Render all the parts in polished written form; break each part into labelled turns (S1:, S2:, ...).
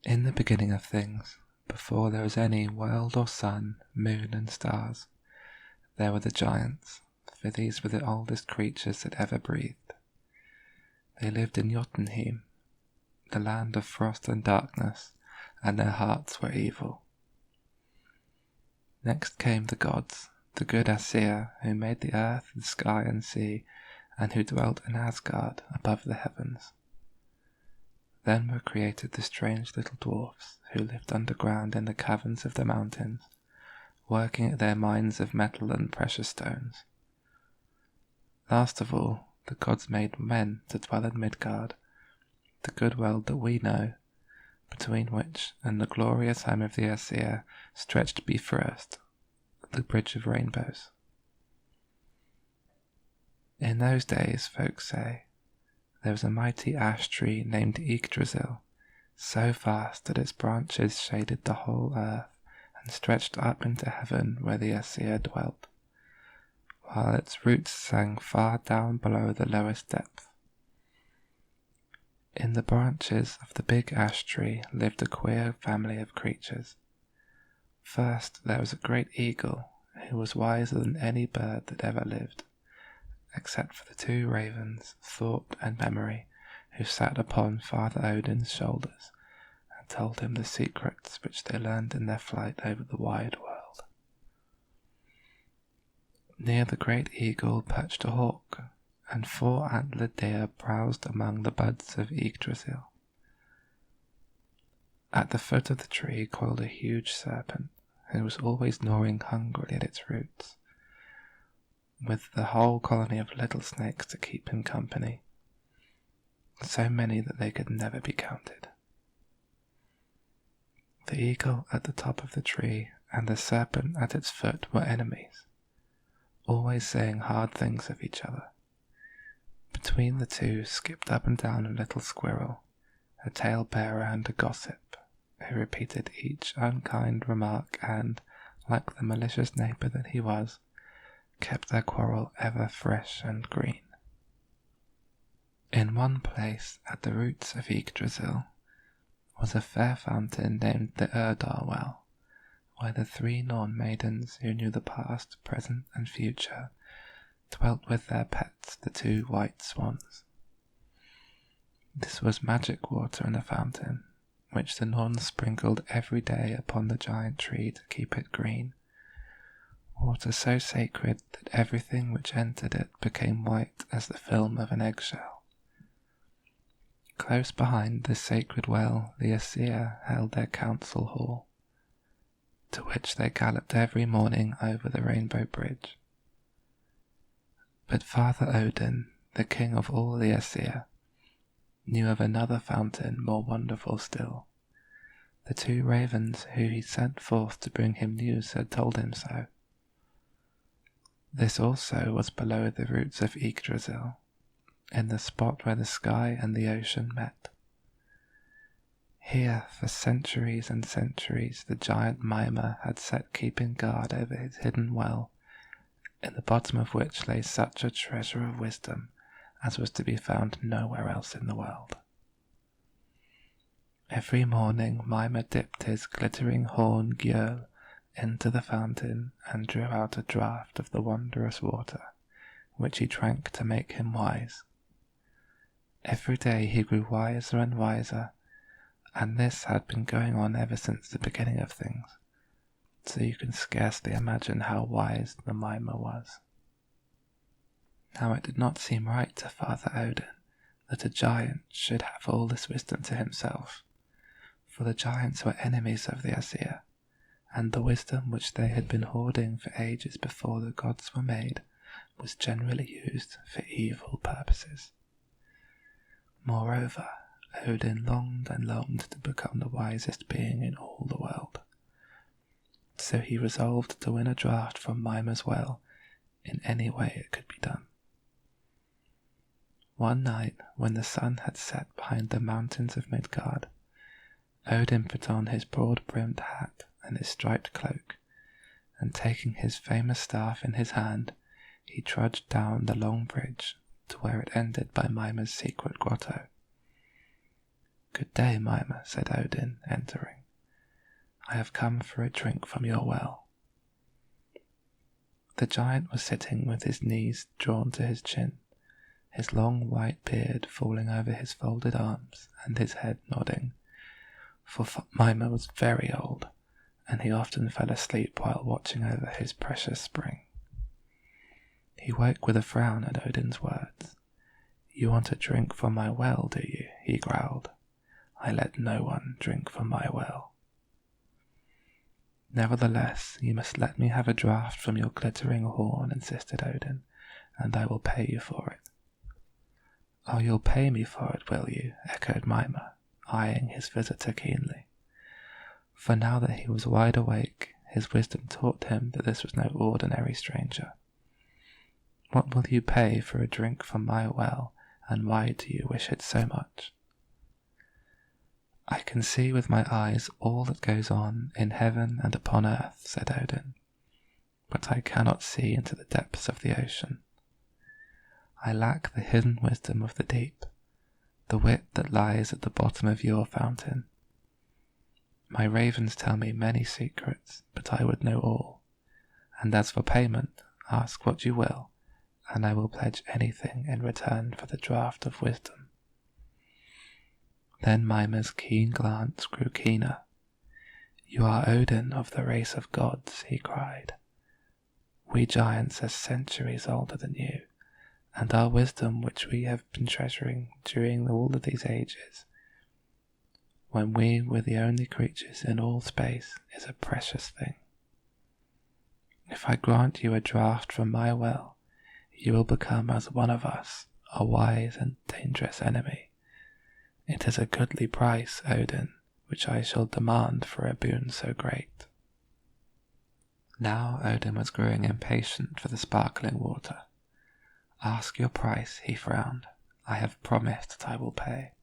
S1: In the beginning of things, before there was any world or sun, moon and stars, there were the giants, for these were the oldest creatures that ever breathed. They lived in Jotunheim, the land of frost and darkness, and their hearts were evil. Next came the gods, the good Aesir, who made the earth, the sky and sea, and who dwelt in Asgard above the heavens. Then were created the strange little dwarfs, who lived underground in the caverns of the mountains, working at their mines of metal and precious stones. Last of all, the gods made men to dwell in Midgard, the good world that we know, between which and the glorious home of the Aesir stretched Bifrost, the bridge of rainbows. In those days, folks say, there was a mighty ash tree named Yggdrasil, so vast that its branches shaded the whole earth and stretched up into heaven where the Aesir dwelt, while its roots sang far down below the lowest depth. In the branches of the big ash tree lived a queer family of creatures. First there was a great eagle, who was wiser than any bird that ever lived, except for the two ravens, Thought and Memory, who sat upon Father Odin's shoulders and told him the secrets which they learned in their flight over the wide world. Near the great eagle perched a hawk, and four antlered deer browsed among the buds of Yggdrasil. At the foot of the tree coiled a huge serpent, who was always gnawing hungrily at its roots, with the whole colony of little snakes to keep him company, so many that they could never be counted. The eagle at the top of the tree and the serpent at its foot were enemies, always saying hard things of each other. Between the two skipped up and down a little squirrel, a tale-bearer and a gossip, who repeated each unkind remark and, like the malicious neighbour that he was, kept their quarrel ever fresh and green. In one place at the roots of Yggdrasil was a fair fountain named the Urdar Well, where the three Norn maidens who knew the past, present and future dwelt with their pets, the two white swans. This was magic water in a fountain, which the Norns sprinkled every day upon the giant tree to keep it green, water so sacred that everything which entered it became white as the film of an eggshell. Close behind this sacred well the Aesir held their council hall, to which they galloped every morning over the rainbow bridge. But Father Odin, the king of all the Aesir, knew of another fountain more wonderful still. The two ravens who he sent forth to bring him news had told him so. This also was below the roots of Yggdrasil, in the spot where the sky and the ocean met. Here, for centuries and centuries, the giant Mimer had sat keeping guard over his hidden well, in the bottom of which lay such a treasure of wisdom as was to be found nowhere else in the world. Every morning Mimer dipped his glittering horn Gjöl into the fountain and drew out a draught of the wondrous water, which he drank to make him wise. Every day he grew wiser and wiser, and this had been going on ever since the beginning of things, so you can scarcely imagine how wise the Mimer was. Now it did not seem right to Father Odin that a giant should have all this wisdom to himself, for the giants were enemies of the Aesir, and the wisdom which they had been hoarding for ages before the gods were made was generally used for evil purposes. Moreover, Odin longed and longed to become the wisest being in all the world, so he resolved to win a draught from Mimer's well in any way it could be done. One night, when the sun had set behind the mountains of Midgard, Odin put on his broad-brimmed hat and his striped cloak, and taking his famous staff in his hand, he trudged down the long bridge to where it ended by Mimer's secret grotto. "Good day, Mima," said Odin, entering. "I have come for a drink from your well." The giant was sitting with his knees drawn to his chin, his long white beard falling over his folded arms and his head nodding, for Mima was very old, and he often fell asleep while watching over his precious spring. He woke with a frown at Odin's words. "You want a drink from my well, do you?" he growled. "I let no one drink from my well." "Nevertheless, you must let me have a draught from your glittering horn," insisted Odin, "and I will pay you for it." "Oh, you'll pay me for it, will you?" echoed Mima, eyeing his visitor keenly. For now that he was wide awake, his wisdom taught him that this was no ordinary stranger. "What will you pay for a drink from my well, and why do you wish it so much?" "I can see with my eyes all that goes on in heaven and upon earth," said Odin, "but I cannot see into the depths of the ocean. I lack the hidden wisdom of the deep, the wit that lies at the bottom of your fountain. My ravens tell me many secrets, but I would know all. And as for payment, ask what you will, and I will pledge anything in return for the draught of wisdom." Then Mima's keen glance grew keener. "You are Odin of the race of gods," he cried. "We giants are centuries older than you, and our wisdom which we have been treasuring during all of these ages, when we were the only creatures in all space, is a precious thing. If I grant you a draught from my well, you will become as one of us, a wise and dangerous enemy. It is a goodly price, Odin, which I shall demand for a boon so great." Now Odin was growing impatient for the sparkling water. "Ask your price," he frowned. "I have promised that I will pay."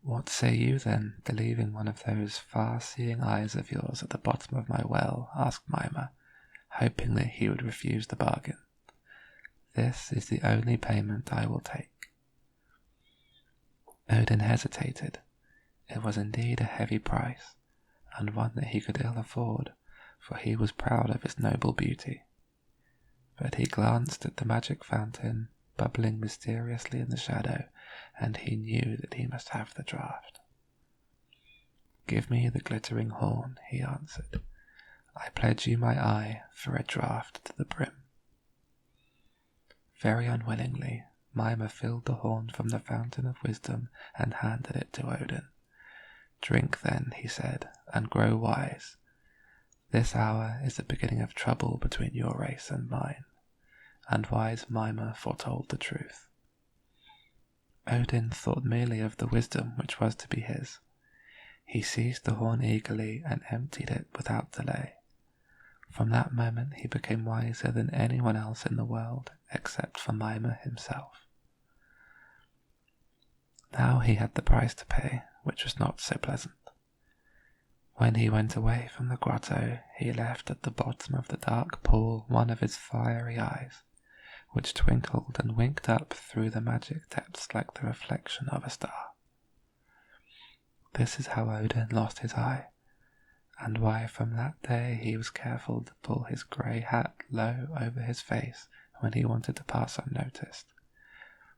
S1: "What say you then to leaving one of those far-seeing eyes of yours at the bottom of my well?" asked Mima, hoping that he would refuse the bargain. "This is the only payment I will take." Odin hesitated. It was indeed a heavy price, and one that he could ill afford, for he was proud of his noble beauty. But he glanced at the magic fountain, bubbling mysteriously in the shadow, and he knew that he must have the draught. "Give me the glittering horn," he answered. "I pledge you my eye for a draught to the brim." Very unwillingly, Mima filled the horn from the fountain of wisdom and handed it to Odin. "Drink then," he said, "and grow wise. This hour is the beginning of trouble between your race and mine." And wise Mima foretold the truth. Odin thought merely of the wisdom which was to be his. He seized the horn eagerly and emptied it without delay. From that moment he became wiser than anyone else in the world except for Mima himself. Now he had the price to pay, which was not so pleasant. When he went away from the grotto, he left at the bottom of the dark pool one of his fiery eyes, which twinkled and winked up through the magic depths like the reflection of a star. This is how Odin lost his eye, and why from that day he was careful to pull his grey hat low over his face when he wanted to pass unnoticed.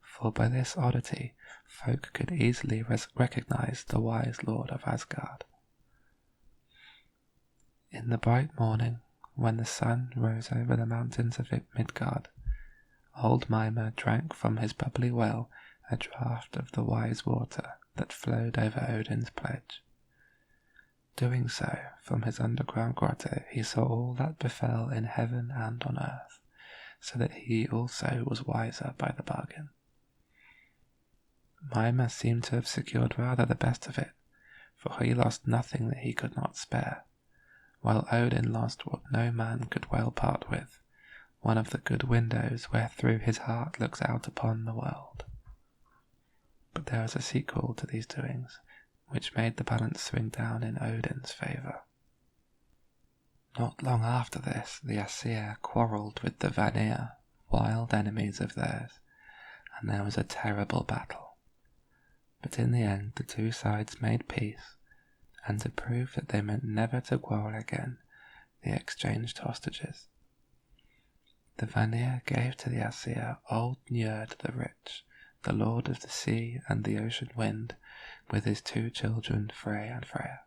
S1: For by this oddity folk could easily recognize the wise lord of Asgard. In the bright morning, when the sun rose over the mountains of Midgard, old Mima drank from his bubbly well a draught of the wise water that flowed over Odin's pledge. Doing so, from his underground grotto he saw all that befell in heaven and on earth, so that he also was wiser by the bargain. Mima seemed to have secured rather the best of it, for he lost nothing that he could not spare, while Odin lost what no man could well part with, one of the good windows wherethrough his heart looks out upon the world. But there was a sequel to these doings, which made the balance swing down in Odin's favour. Not long after this, the Aesir quarrelled with the Vanir, wild enemies of theirs, and there was a terrible battle. but in the end the two sides made peace, and to prove that they meant never to quarrel again, they exchanged hostages. The Vanir gave to the Aesir old Njord the Rich, the lord of the sea and the ocean wind, with his two children Frey and Freya.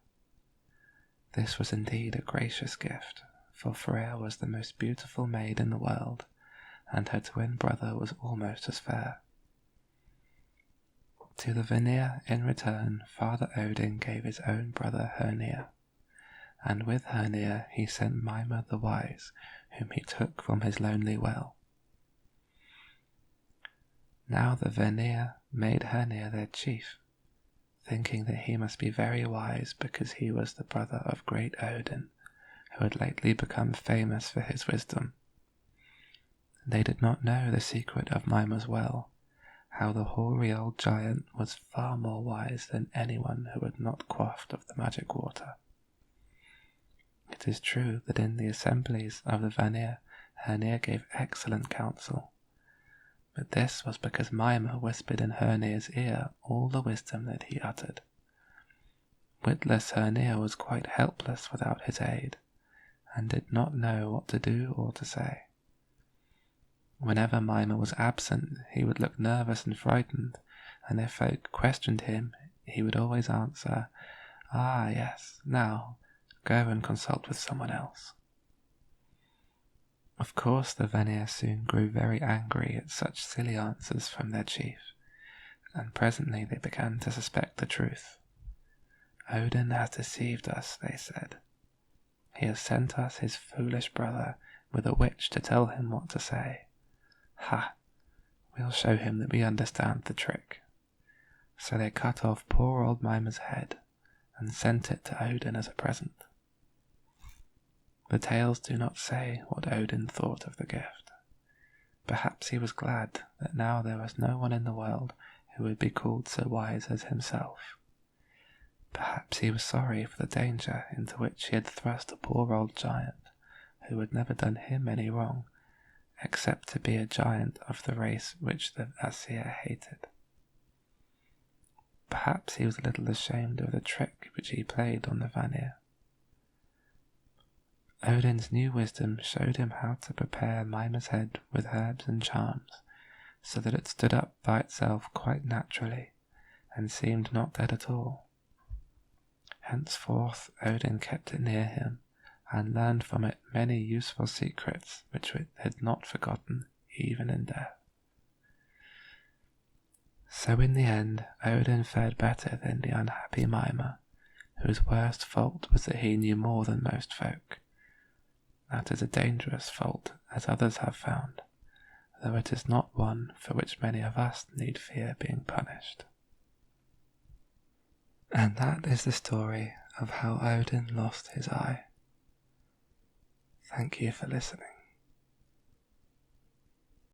S1: This was indeed a gracious gift, for Freya was the most beautiful maid in the world, and her twin brother was almost as fair. To the Vanir, in return, Father Odin gave his own brother Hörnir, and with Hörnir he sent Mima the Wise, whom he took from his lonely well. Now the Vanir made Hörnir their chief, thinking that he must be very wise because he was the brother of great Odin, who had lately become famous for his wisdom. They did not know the secret of Mima's well, how the hoary old giant was far more wise than anyone who had not quaffed of the magic water. It is true that in the assemblies of the Vanir, Hörnir gave excellent counsel, but this was because Mima whispered in Hörnir's ear all the wisdom that he uttered. Witless Hörnir was quite helpless without his aid, and did not know what to do or to say. Whenever Mima was absent, he would look nervous and frightened, and if folk questioned him, he would always answer, "Ah, yes, now, go and consult with someone else." Of course the Vanir soon grew very angry at such silly answers from their chief, and presently they began to suspect the truth. "Odin has deceived us," they said. "He has sent us his foolish brother with a witch to tell him what to say. Ha! We'll show him that we understand the trick." So they cut off poor old Mima's head and sent it to Odin as a present. The tales do not say what Odin thought of the gift. Perhaps he was glad that now there was no one in the world who would be called so wise as himself. Perhaps he was sorry for the danger into which he had thrust a poor old giant, who had never done him any wrong, except to be a giant of the race which the Aesir hated. Perhaps he was a little ashamed of the trick which he played on the Vanir. Odin's new wisdom showed him how to prepare Mima's head with herbs and charms, so that it stood up by itself quite naturally, and seemed not dead at all. Henceforth Odin kept it near him, and learned from it many useful secrets which it had not forgotten even in death. So in the end Odin fared better than the unhappy Mima, whose worst fault was that he knew more than most folk. That is a dangerous fault, as others have found, though it is not one for which many of us need fear being punished. And that is the story of how Odin lost his eye. Thank you for listening.